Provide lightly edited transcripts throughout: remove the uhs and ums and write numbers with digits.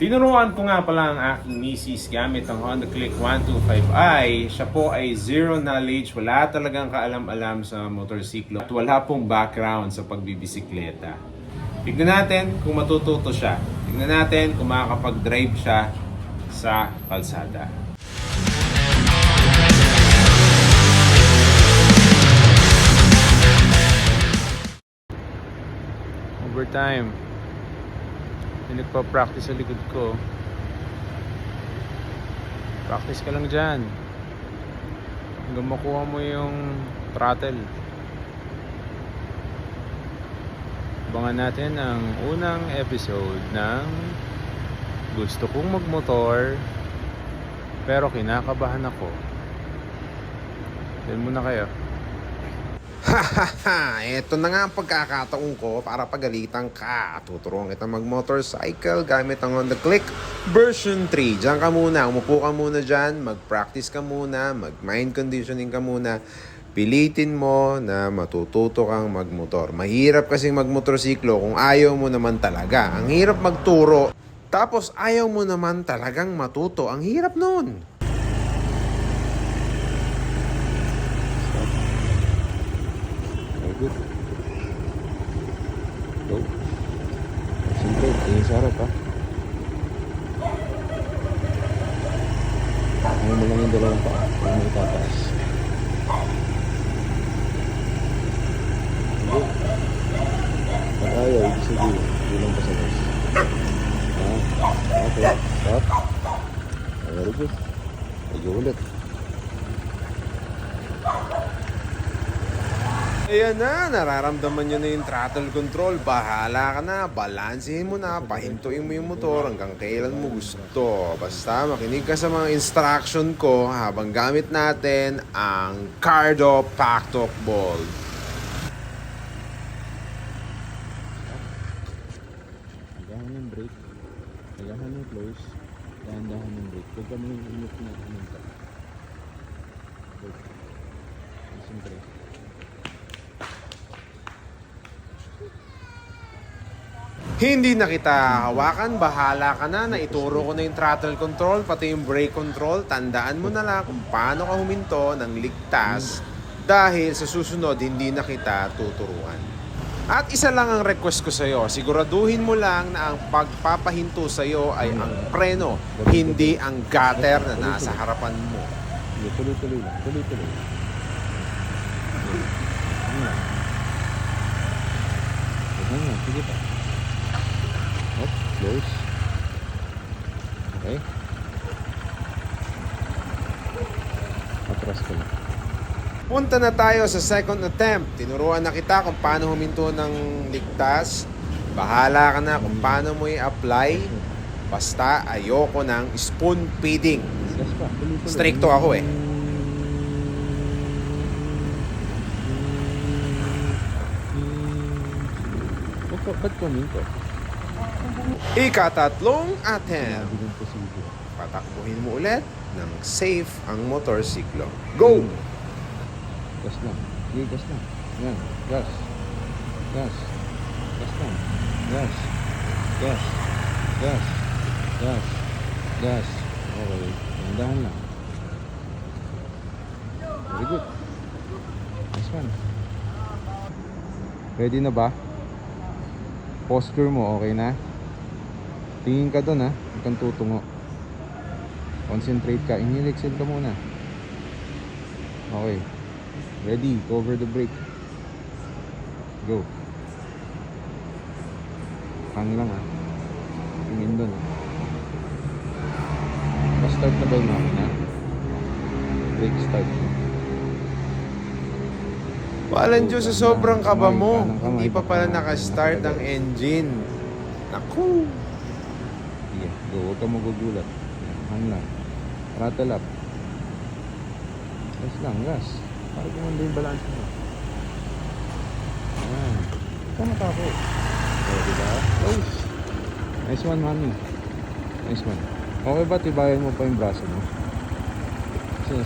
Tinuruan ko nga pala ang aking misis gamit ang Honda Click 125i. Siya po ay zero knowledge, wala talagang kaalam-alam sa motorsiklo at wala pong background sa pagbibisikleta. Tignan natin kung matututo siya. Tignan natin kung makakapag-drive siya sa kalsada. Overtime. May nagpa-practice sa likod ko. Practice ka lang dyan hanggang makuha mo yung throttle. Abangan natin ang unang episode ng Gusto Kong Magmotor pero kinakabahan ako. Diyan muna kayo. Hahaha, eto na nga ang pagkakataon ko para pagalitan ka. Tuturuan kita mag-motorcycle gamit ang Honda Click version 3. Diyan ka muna, umupo ka muna dyan, mag-practice ka muna, mag-mind conditioning ka muna. Pilitin mo na matututo kang magmotor. Mahirap kasing magmotorsiklo kung ayaw mo naman talaga. Ang hirap magturo, tapos ayaw mo naman talagang matuto. Ang hirap nun. Good. Go. Siyempre, tingin sa harap ha. Ayaw mo lang yung dalawang pa. Ayaw mo itataas. Go. Pag ayaw, ibig sabihin, bilang pa sa gas. Okay. Stop. Very good. Medyo ulit. Ayan na, nararamdaman nyo na yung throttle control. Bahala ka na, balansehin mo na, pahintuin mo yung motor hanggang kailan mo gusto. Basta makinig ka sa mga instruction ko habang gamit natin ang Cardo Pactok Ball. Dahan ng brake. Dahan ng close. Dahan ng brake. Huwag ka mo yung init na kumunta. Siyempre. Hindi na kita hawakan, bahala ka na, naituro ko na yung throttle control, pati yung brake control. Tandaan mo na lang kung paano ka huminto ng ligtas dahil sa susunod hindi na kita tuturuan. At isa lang ang request ko sa'yo, siguraduhin mo lang na ang pagpapahinto sa'yo ay ang preno, hindi ang gutter na nasa harapan mo. Tuloy-tuloy lang. Tuloy-tuloy. Sige pa. Up, close. Okay. Atras ka na. Punta na tayo sa second attempt. Tinuruan na kita kung paano huminto ng ligtas. Bahala ka na kung paano mo i-apply. Basta ayoko ng spoon feeding. Gas pa. Tuloy-tuloy. Stricto ako eh. Ba't kuminto? Ikatatlong attempt. Hindi rin posible. Patakbuhin mo ulit ng safe ang motorsiklo. Go! Gas lang. Sige, gas lang. Yan. Gas. Gas. Gas lang. Gas. Gas. Gas. Gas. Gas. Okay. Dahan lang. Very good. Nice one. Ready na ba? Posture mo, okay na? Tingin ka doon ha. Huwag kang tutungo. Concentrate ka. Inhale, exhale ka muna. Okay. Ready. Cover the brake. Go. Hang lang ha. Tingin doon ha. Pa-start na ba yung makina? Brake start. Walang Diyos sa sobrang kaba mo. Hindi pa pala nakastart ang engine. Naku! Sige, go. Huwag kang magugulat. Hang lang. Rattle up. Gas lang, gas. Para gumanda yung balance mo. Ayan. Huwag kang matako. So, diba? Close. Nice one, mami. Nice one. Okay ba? Tibayan mo pa yung braso mo?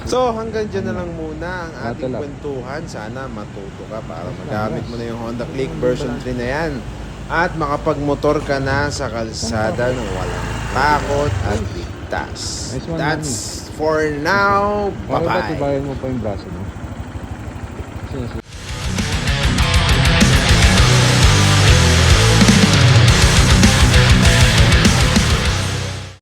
So hanggang dyan na lang muna ang ating Rattle up. kwentuhan. Sana matuto ka para magamit mo na yung Honda Click version 3 na yan. At makapagmotor ka na sa kalsada ng walang matakot at ligtas. Nice one, That's for now. Para ba Bye-bye. tubayan mo pa yung braso mo? Kasi